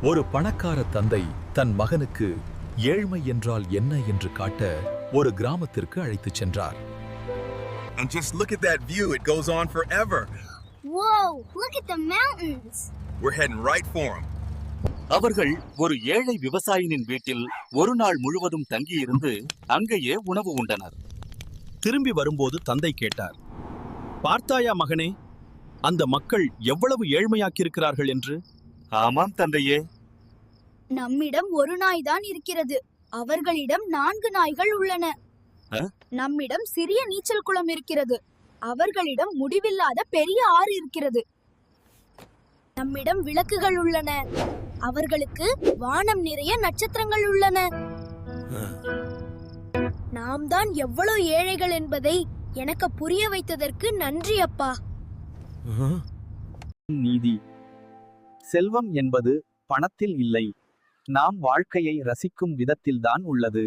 ஒரு பணக்கார தந்தை தன் மகனுக்கு ஏழ்மை என்றால் என்ன என்று காட்ட ஒரு கிராமத்திற்கு அழைத்துச் சென்றார். And just look at that view, it goes on forever. Whoa, look at the mountains. We're heading right for them. அவர்கள் ஒரு ஏழை விவசாயினின் வீட்டில் ஒரு நாள் முழுவதும் தங்கியிருந்து அங்கேயே உணவு உண்டனர். திரும்பி வரும்போது தந்தை கேட்டார், பார்த்தாயா மகனே, அந்த மக்கள் எவ்வளவு ஏழ்மையாக்கியிருக்கிறார்கள் என்று? ஆமாம் தந்தையே. நம்மிடம் ஒரு நாய் தான் இருக்கிறது, அவர்களிடம் 4 நாய்கள் உள்ளன. நம்மிடம் சிறிய நீச்சல் குளம் இருக்கிறது, அவர்களிடம் முடிவில்லாத பெரிய ஆறு இருக்கிறது. நம்மிடம் விளக்குகள் உள்ளன, அவர்களுக்கு வானம் நிறைய நட்சத்திரங்கள் உள்ளன. நாம் தான் எவ்வளவு ஏழைகள் என்பதை எனக்கு புரிய வைத்ததற்கு நன்றி அப்பா. நீதி. செல்வம் என்பது பணத்தில் இல்லை, நாம் வாழ்க்கையை ரசிக்கும் விதத்தில்தான் உள்ளது.